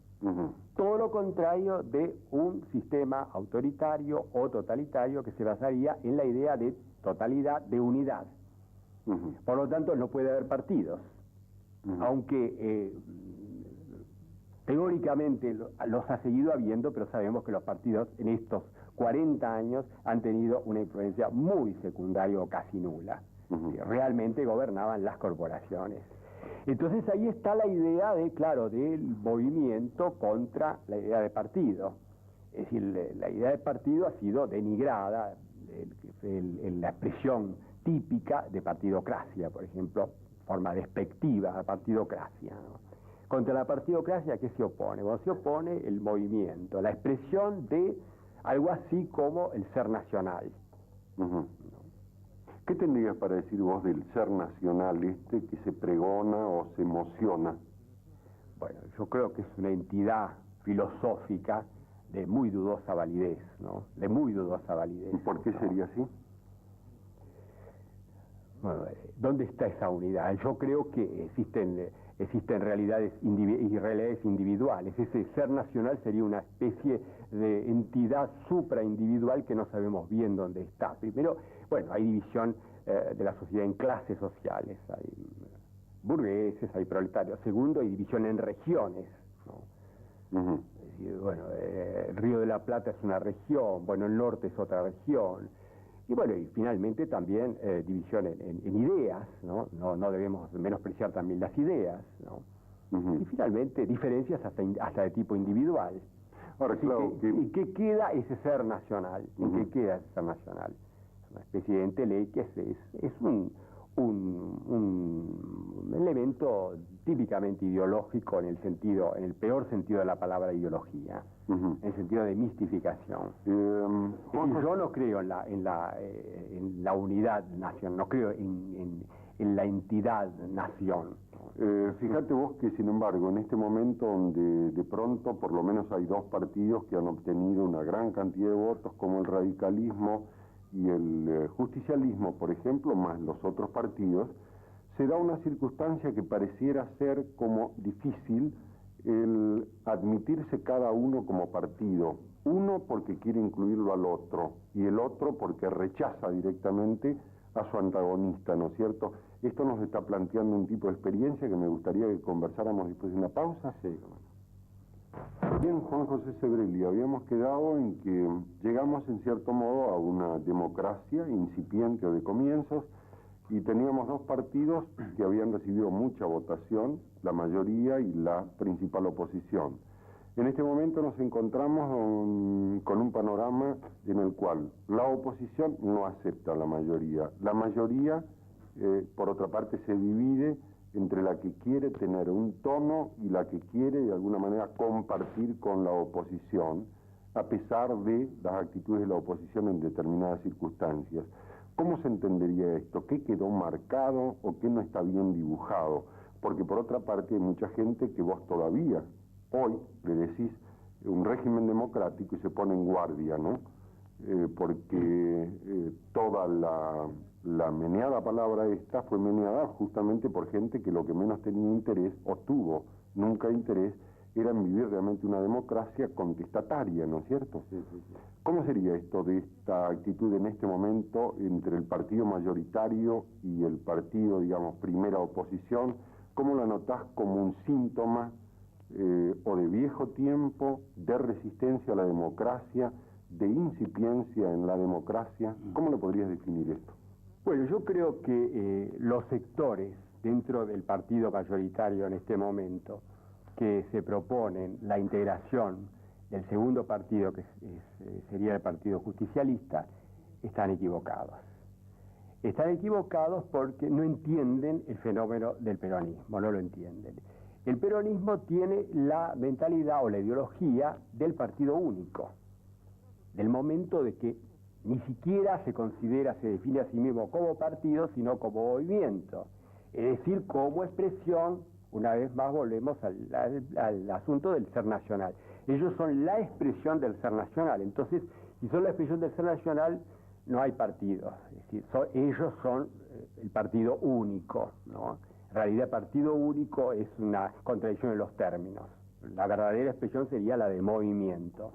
Todo lo contrario de un sistema autoritario o totalitario que se basaría en la idea de totalidad, de unidad. Por lo tanto, no puede haber partidos. Aunque teóricamente los ha seguido habiendo, pero sabemos que los partidos en estos 40 años han tenido una influencia muy secundaria o casi nula. Realmente gobernaban las corporaciones. Entonces ahí está la idea del movimiento contra la idea de partido. Es decir, la idea de partido ha sido denigrada, la expresión típica de partidocracia, por ejemplo, forma despectiva a partidocracia, ¿no? Contra la partidocracia, ¿qué se opone? Bueno, se opone el movimiento, la expresión de algo así como el ser nacional. ¿Qué tendrías para decir vos del ser nacional que se pregona o se emociona? Bueno, yo creo que es una entidad filosófica de muy dudosa validez, ¿no? De muy dudosa validez. ¿Y por qué sería así? Bueno, ¿dónde está esa unidad? Yo creo que existen existen realidades y realidades individuales. Ese ser nacional sería una especie de entidad supraindividual que no sabemos bien dónde está. Primero, bueno, hay división de la sociedad en clases sociales, hay burgueses, hay proletarios. Segundo, hay división en regiones, ¿no? Ujú. Es decir, bueno, el Río de la Plata es una región, bueno, el norte es otra región. Y bueno, y finalmente también división en ideas, ¿no? No debemos menospreciar también las ideas, ¿no? Ujú. Y finalmente diferencias hasta de tipo individual. Ahora, Así claro, ¿y qué queda ese ser nacional? ¿En Ujú. qué queda ese ser nacional? Es una especie de entelequia, es un elemento típicamente ideológico en el peor sentido de la palabra ideología, Ujú. en el sentido de mistificación. Juanjo, Yo no creo en la unidad nación, no creo en la entidad nación. fíjate vos que, sin embargo, en este momento donde de pronto por lo menos hay dos partidos que han obtenido una gran cantidad de votos, como el radicalismo y el justicialismo, por ejemplo, más los otros partidos, se da una circunstancia que pareciera ser como difícil el admitirse cada uno como partido. Uno porque quiere incluirlo al otro y el otro porque rechaza directamente a su antagonista, ¿no es cierto? Esto nos está planteando un tipo de experiencia que me gustaría que conversáramos después de una pausa. Sí, bien, Juan José Sebrelli, habíamos quedado en que llegamos en cierto modo a una democracia incipiente o de comienzos y teníamos dos partidos que habían recibido mucha votación, la mayoría y la principal oposición. En este momento nos encontramos con un panorama en el cual la oposición no acepta a la mayoría. La mayoría, por otra parte, se divide entre la que quiere tener un tono y la que quiere de alguna manera compartir con la oposición, a pesar de las actitudes de la oposición en determinadas circunstancias. ¿Cómo se entendería esto? ¿Qué quedó marcado o qué no está bien dibujado? Porque por otra parte hay mucha gente que vos todavía hoy le decís un régimen democrático y se pone en guardia, ¿no? Porque toda la meneada palabra esta fue meneada justamente por gente que lo que menos tenía interés, o tuvo nunca interés, era en vivir realmente una democracia contestataria, ¿no es cierto? Sí, sí, sí. ¿Cómo sería esto de esta actitud en este momento entre el partido mayoritario y el partido, digamos, primera oposición? ¿Cómo la notás como un síntoma o de viejo tiempo, de resistencia a la democracia, de incipiencia en la democracia? ¿Cómo lo podrías definir esto? Bueno, yo creo que los sectores dentro del partido mayoritario en este momento que se proponen la integración del segundo partido, que sería el Partido Justicialista, están equivocados. Están equivocados porque no entienden el fenómeno del peronismo, no lo entienden. El peronismo tiene la mentalidad o la ideología del partido único, del momento de que ni siquiera se define a sí mismo como partido, sino como movimiento, es decir, como expresión. Una vez más volvemos al asunto del ser nacional. Ellos son la expresión del ser nacional. Entonces, si son la expresión del ser nacional, no hay partido. Es decir, ellos son el partido único, ¿no? En realidad, partido único es una contradicción en los términos. La verdadera expresión sería la de movimiento.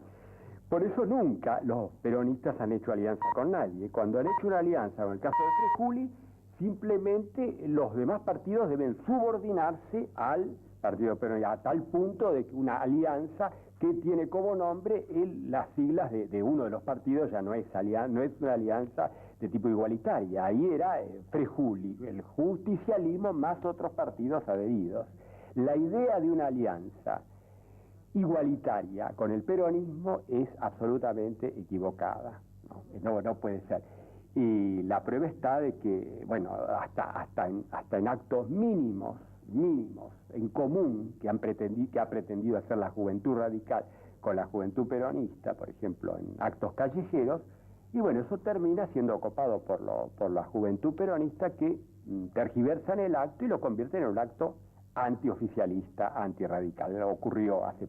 Por eso nunca los peronistas han hecho alianza con nadie. Cuando han hecho una alianza, en el caso de Frejuli, simplemente los demás partidos deben subordinarse al partido peronista, a tal punto de que una alianza que tiene como nombre las siglas de uno de los partidos ya no es una alianza de tipo igualitaria. Ahí era Frejuli, el justicialismo más otros partidos adheridos. La idea de una alianza igualitaria con el peronismo es absolutamente equivocada, no puede ser. Y la prueba está de que, bueno, hasta en actos mínimos en común que ha pretendido hacer la juventud radical con la juventud peronista, por ejemplo, en actos callejeros, y bueno, eso termina siendo ocupado por la juventud peronista que tergiversan el acto y lo convierten en un acto antioficialista, antirradical. Ocurrió hace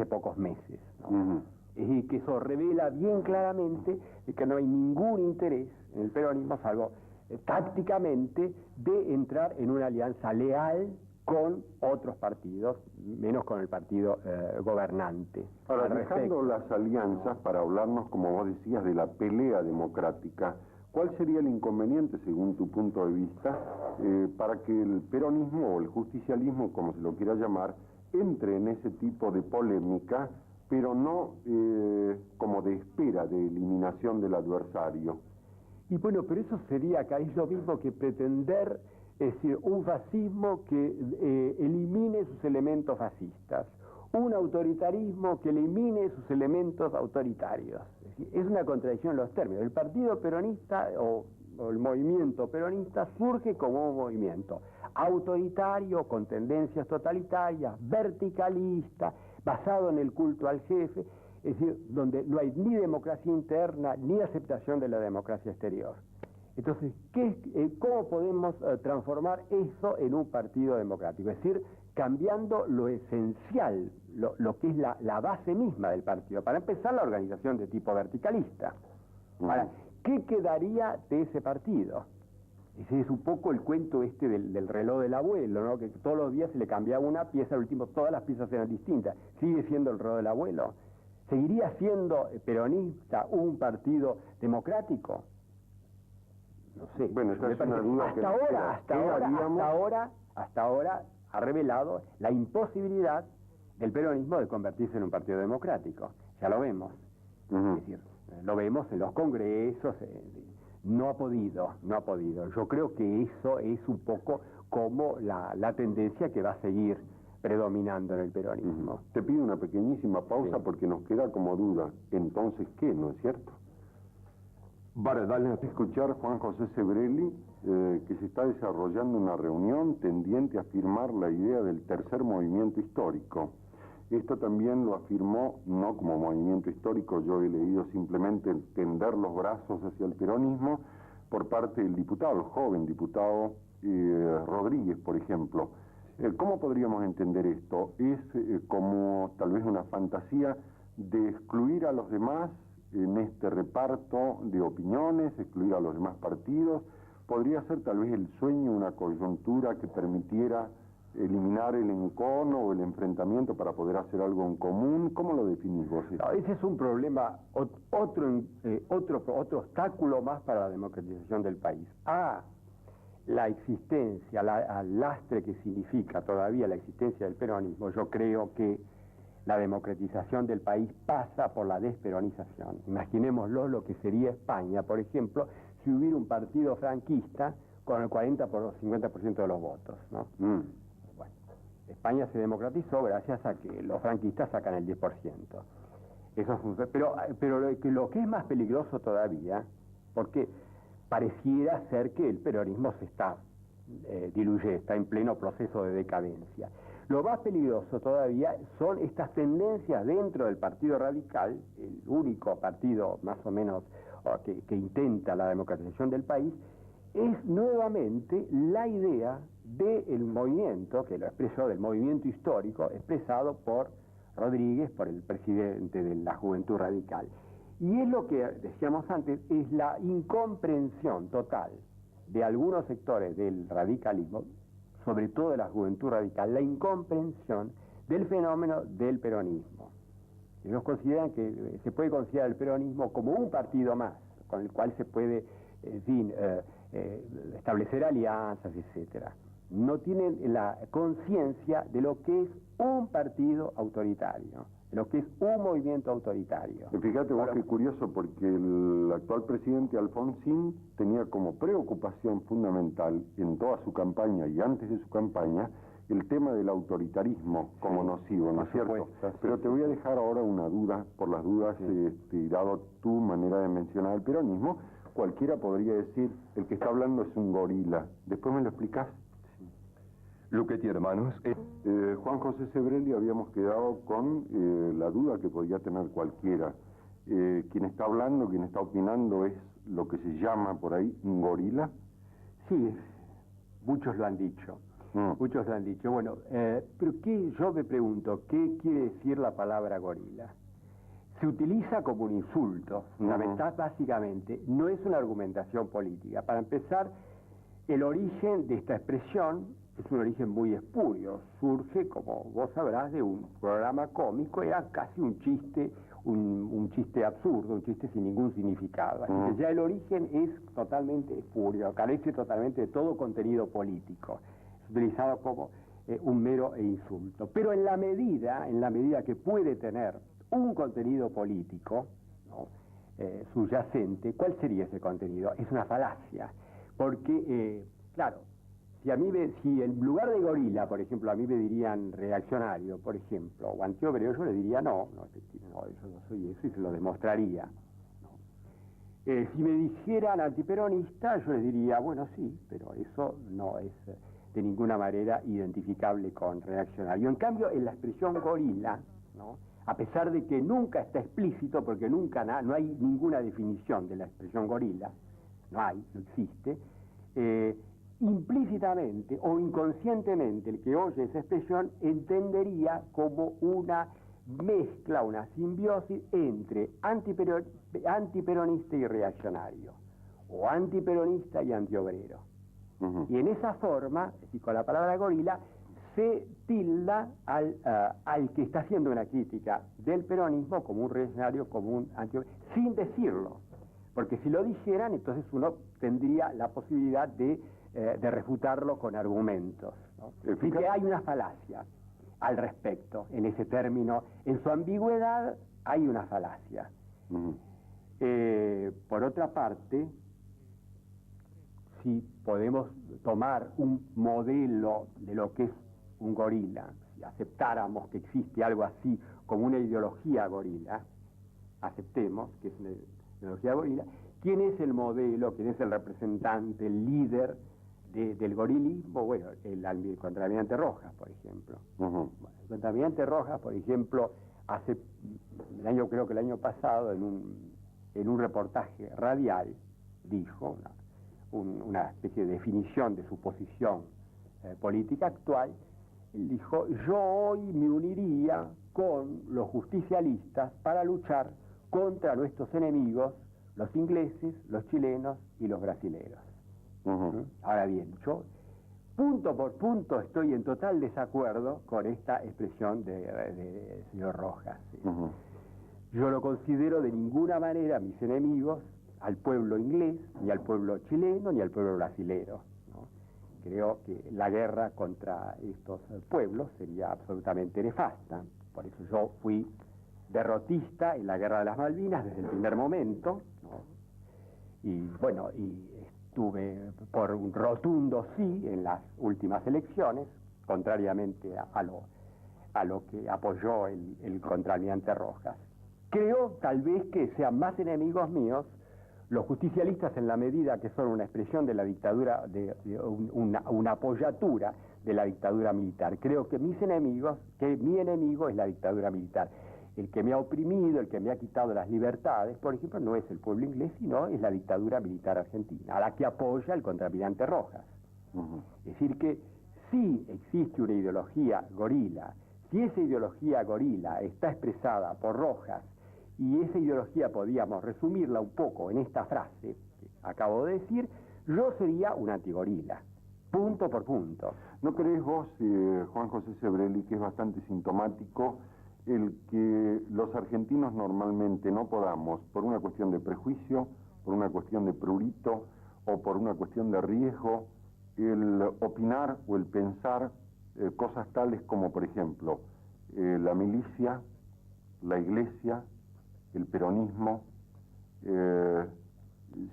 pocos meses, ¿no? Uh-huh. Y que eso revela bien claramente de que no hay ningún interés en el peronismo, salvo tácticamente, de entrar en una alianza leal con otros partidos, menos con el partido gobernante. Ahora, dejando las alianzas para hablarnos, como vos decías, de la pelea democrática, ¿cuál sería el inconveniente, según tu punto de vista, para que el peronismo o el justicialismo, como se lo quiera llamar, entre en ese tipo de polémica, pero no como de espera, de eliminación del adversario? Y bueno, pero eso sería acá, es lo mismo que pretender, es decir, un fascismo que elimine sus elementos fascistas, un autoritarismo que elimine sus elementos autoritarios. Es decir, es una contradicción en los términos. El partido peronista o el movimiento peronista surge como un movimiento autoritario, con tendencias totalitarias, verticalista, basado en el culto al jefe, es decir, donde no hay ni democracia interna ni aceptación de la democracia exterior. Entonces, ¿cómo podemos transformar eso en un partido democrático? Es decir, cambiando lo esencial, lo que es la base misma del partido. Para empezar, la organización de tipo verticalista. Ahora, ¿qué quedaría de ese partido? Ese es un poco el cuento del reloj del abuelo, ¿no? Que todos los días se le cambiaba una pieza, al último todas las piezas eran distintas. ¿Sigue siendo el reloj del abuelo? ¿Seguiría siendo peronista un partido democrático? No sé. Bueno, esta es una duda hasta ahora ha revelado la imposibilidad del peronismo de convertirse en un partido democrático. Ya lo vemos. Es decir, lo vemos en los congresos, no ha podido. Yo creo que eso es un poco como la tendencia que va a seguir predominando en el peronismo. Te pido una pequeñísima pausa porque nos queda como duda. Entonces, ¿qué? ¿No es cierto? Vale, dale a escuchar Juan José Sebrelli, que se está desarrollando una reunión tendiente a afirmar la idea del tercer movimiento histórico. Esto también lo afirmó, no como movimiento histórico, yo he leído simplemente tender los brazos hacia el peronismo por parte del diputado, el joven diputado Rodríguez, por ejemplo. ¿Cómo podríamos entender esto? ¿Es como tal vez una fantasía de excluir a los demás en este reparto de opiniones, excluir a los demás partidos? ¿Podría ser tal vez el sueño, una coyuntura que permitiera eliminar el encono o el enfrentamiento para poder hacer algo en común? ¿Cómo lo definís vos? No, ese es un problema, otro obstáculo más para la democratización del país. La existencia, al lastre que significa todavía la existencia del peronismo, yo creo que la democratización del país pasa por la desperonización. Imaginémoslo lo que sería España, por ejemplo, si hubiera un partido franquista con el 40 por 50% de los votos, ¿no? Bueno, España se democratizó gracias a que los franquistas sacan el 10%. Eso pero lo que es más peligroso todavía, porque pareciera ser que el peronismo se está diluyendo, está en pleno proceso de decadencia. Lo más peligroso todavía son estas tendencias dentro del Partido Radical, el único partido más o menos que intenta la democratización del país, es nuevamente la idea del movimiento, que lo expresó, del movimiento histórico, expresado por Rodríguez, por el presidente de la Juventud Radical. Y es lo que decíamos antes, es la incomprensión total de algunos sectores del radicalismo, sobre todo de la Juventud Radical, la incomprensión del fenómeno del peronismo. Ellos consideran que se puede considerar el peronismo como un partido más, con el cual se puede, en fin, establecer alianzas, etcétera. No tienen la conciencia de lo que es un partido autoritario, de lo que es un movimiento autoritario. Fíjate vos qué curioso, porque el actual presidente Alfonsín tenía como preocupación fundamental en toda su campaña y antes de su campaña el tema del autoritarismo como nocivo, ¿no es cierto? Pero te voy a dejar ahora una duda, por las dudas, dado tu manera de mencionar el peronismo, cualquiera podría decir, el que está hablando es un gorila. ¿Después me lo explicás? Luchetti, hermanos. Juan José Sebrelli, habíamos quedado con la duda que podía tener cualquiera. Quien está hablando, quien está opinando, es lo que se llama por ahí un gorila. Sí, muchos lo han dicho. Muchos lo han dicho. Bueno, pero yo me pregunto, ¿qué quiere decir la palabra gorila? Se utiliza como un insulto, básicamente, no es una argumentación política. Para empezar, el origen de esta expresión es un origen muy espurio. Surge, como vos sabrás, de un programa cómico, era casi un chiste, un chiste absurdo, un chiste sin ningún significado. Así que ya el origen es totalmente espurio, carece totalmente de todo contenido político. Es utilizado como un mero insulto. Pero en la medida que puede tener un contenido político, ¿no?, subyacente, ¿cuál sería ese contenido? Es una falacia. Porque, claro, si en lugar de gorila, por ejemplo, a mí me dirían reaccionario, por ejemplo, o antiobrero, yo le diría no, yo no soy eso y se lo demostraría. Si me dijeran antiperonista, yo les diría, bueno, sí, pero eso no es de ninguna manera identificable con reaccionario. En cambio, en la expresión gorila, ¿no?, a pesar de que nunca está explícito, porque no hay ninguna definición de la expresión gorila, no existe, implícitamente o inconscientemente el que oye esa expresión entendería como una mezcla, una simbiosis entre antiperonista y reaccionario, o antiperonista y antiobrero. Y en esa forma, es decir, con la palabra gorila, se tilda al que está haciendo una crítica del peronismo como un reaccionario, como un antiobrero, sin decirlo. Porque si lo dijeran, entonces uno tendría la posibilidad de refutarlo con argumentos, ¿no? Así que hay una falacia al respecto, en ese término. En su ambigüedad hay una falacia. Por otra parte, si podemos tomar un modelo de lo que es un gorila, si aceptáramos que existe algo así como una ideología gorila, aceptemos que es una ideología gorila, ¿quién es el modelo, quién es el representante, el líder del gorilismo? Bueno, el contraalmirante Rojas, por ejemplo. Bueno, el contraalmirante Rojas, por ejemplo, creo que el año pasado, en un reportaje radial, dijo una especie de definición de su posición política actual. Él dijo: yo hoy me uniría con los justicialistas para luchar contra nuestros enemigos, los ingleses, los chilenos y los brasileños. Ahora bien, yo punto por punto estoy en total desacuerdo con esta expresión del señor Rojas. Yo no considero de ninguna manera mis enemigos al pueblo inglés, ni al pueblo chileno, ni al pueblo brasilero, ¿no? Creo que la guerra contra estos pueblos sería absolutamente nefasta. Por eso yo fui derrotista en la guerra de las Malvinas desde el primer momento, ¿no? Y bueno, estuve por un rotundo sí en las últimas elecciones, contrariamente a lo que apoyó el contraalmirante Rojas. Creo tal vez que sean más enemigos míos los justicialistas, en la medida que son una expresión de la dictadura, una apoyatura de la dictadura militar. Creo que mi enemigo es la dictadura militar. El que me ha oprimido, el que me ha quitado las libertades, por ejemplo, no es el pueblo inglés, sino es la dictadura militar argentina, a la que apoya el contraalmirante Rojas. Es decir que sí existe una ideología gorila. Si esa ideología gorila está expresada por Rojas, y esa ideología podíamos resumirla un poco en esta frase que acabo de decir, yo sería un antigorila, punto por punto. ¿No crees vos, Juan José Sebrelli, que es bastante sintomático el que los argentinos normalmente no podamos, por una cuestión de prejuicio, por una cuestión de prurito o por una cuestión de riesgo, el opinar o el pensar cosas tales como, por ejemplo, la milicia, la iglesia, el peronismo,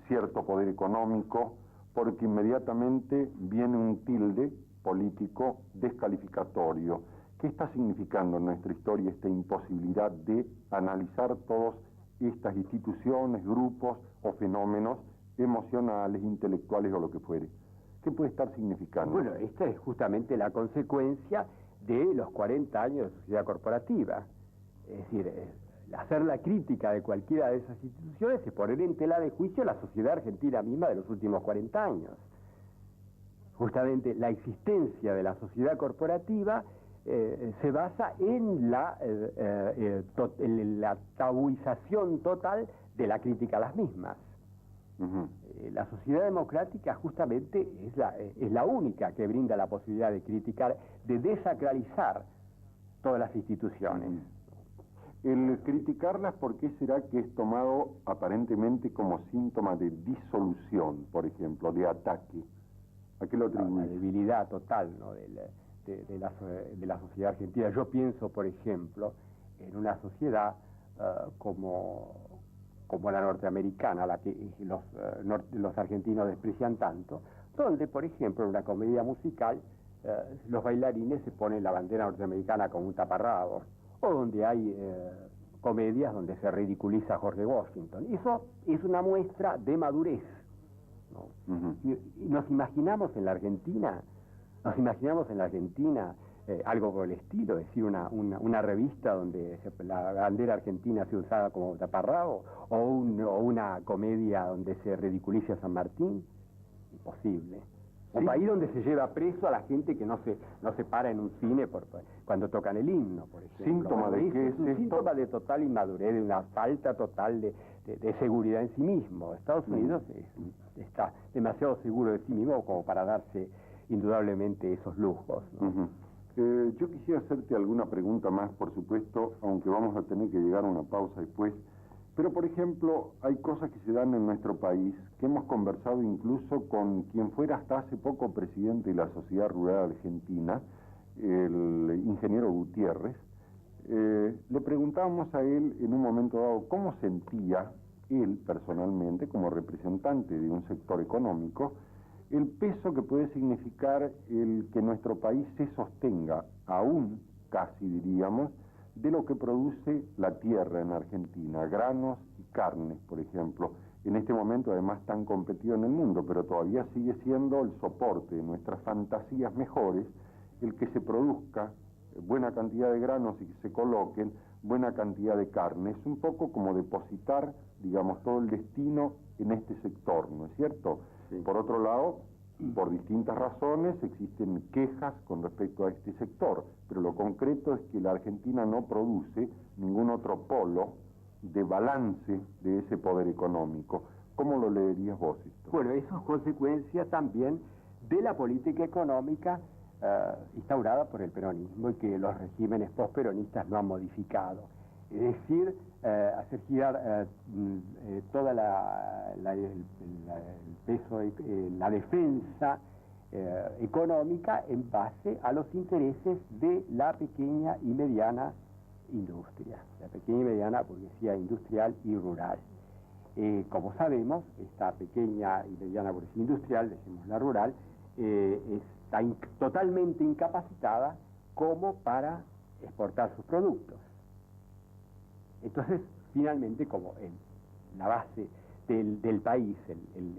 cierto poder económico, porque inmediatamente viene un tilde político descalificatorio? ¿Qué está significando en nuestra historia esta imposibilidad de analizar todas estas instituciones, grupos o fenómenos emocionales, intelectuales o lo que fuere? ¿Qué puede estar significando? Bueno, esta es justamente la consecuencia de los 40 años de sociedad corporativa. Es decir, hacer la crítica de cualquiera de esas instituciones es poner en tela de juicio la sociedad argentina misma de los últimos 40 años. Justamente la existencia de la sociedad corporativa se basa en la tabuización total de la crítica a las mismas. La sociedad democrática justamente es la única que brinda la posibilidad de criticar, de desacralizar todas las instituciones. El criticarlas, ¿por qué será que es tomado aparentemente como síntoma de disolución, por ejemplo, de ataque? ¿A qué lo atribuye? La debilidad total, ¿no?, de la sociedad argentina. Yo pienso, por ejemplo, en una sociedad como la norteamericana, la que los argentinos desprecian tanto, donde, por ejemplo, en una comedia musical, los bailarines se ponen la bandera norteamericana como un taparrabo, o donde hay comedias donde se ridiculiza a George Washington. Eso es una muestra de madurez, ¿no? Y nos imaginamos en la Argentina, algo por el estilo, es decir, una revista donde la bandera argentina sea usada como taparrabo, o una comedia donde se ridiculice a San Martín. Imposible. Un país donde se lleva preso a la gente que no se para en un cine cuando tocan el himno, por ejemplo. ¿Síntoma de qué es un esto? síntoma de total inmadurez, de una falta total de seguridad en sí mismo. Estados Unidos está demasiado seguro de sí mismo como para darse indudablemente esos lujos, ¿no? Yo quisiera hacerte alguna pregunta más, por supuesto, aunque vamos a tener que llegar a una pausa después. Pero, por ejemplo, hay cosas que se dan en nuestro país, que hemos conversado incluso con quien fuera hasta hace poco presidente de la Sociedad Rural Argentina, el ingeniero Gutiérrez. Le preguntábamos a él en un momento dado cómo sentía él personalmente, como representante de un sector económico, el peso que puede significar el que nuestro país se sostenga, aún casi diríamos, de lo que produce la tierra en Argentina, granos y carnes, por ejemplo. En este momento además tan competido en el mundo, pero todavía sigue siendo el soporte de nuestras fantasías mejores el que se produzca buena cantidad de granos y que se coloquen buena cantidad de carne. Es un poco como depositar, digamos, todo el destino en este sector, ¿no es cierto? Sí. Por otro lado, por distintas razones existen quejas con respecto a este sector, pero lo concreto es que la Argentina no produce ningún otro polo de balance de ese poder económico. ¿Cómo lo leerías vos esto? Bueno, eso es consecuencia también de la política económica instaurada por el peronismo y que los regímenes postperonistas no han modificado. Es decir, hacer girar toda el peso, la defensa económica en base a los intereses de la pequeña y mediana industria, la pequeña y mediana burguesía industrial y rural. Como sabemos, esta pequeña y mediana burguesía industrial, decimos la rural, está totalmente incapacitada como para exportar sus productos. Entonces, finalmente, como la base del país,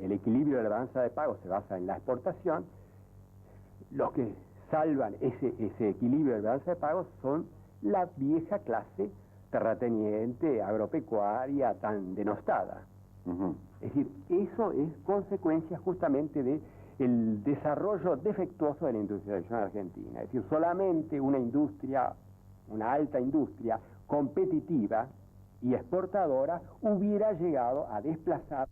el equilibrio de la balanza de pagos se basa en la exportación, los que salvan ese equilibrio de la balanza de pagos son la vieja clase terrateniente, agropecuaria, tan denostada. Es decir, eso es consecuencia justamente del desarrollo defectuoso de la industrialización argentina. Es decir, solamente una industria, una alta industria competitiva y exportadora hubiera llegado a desplazar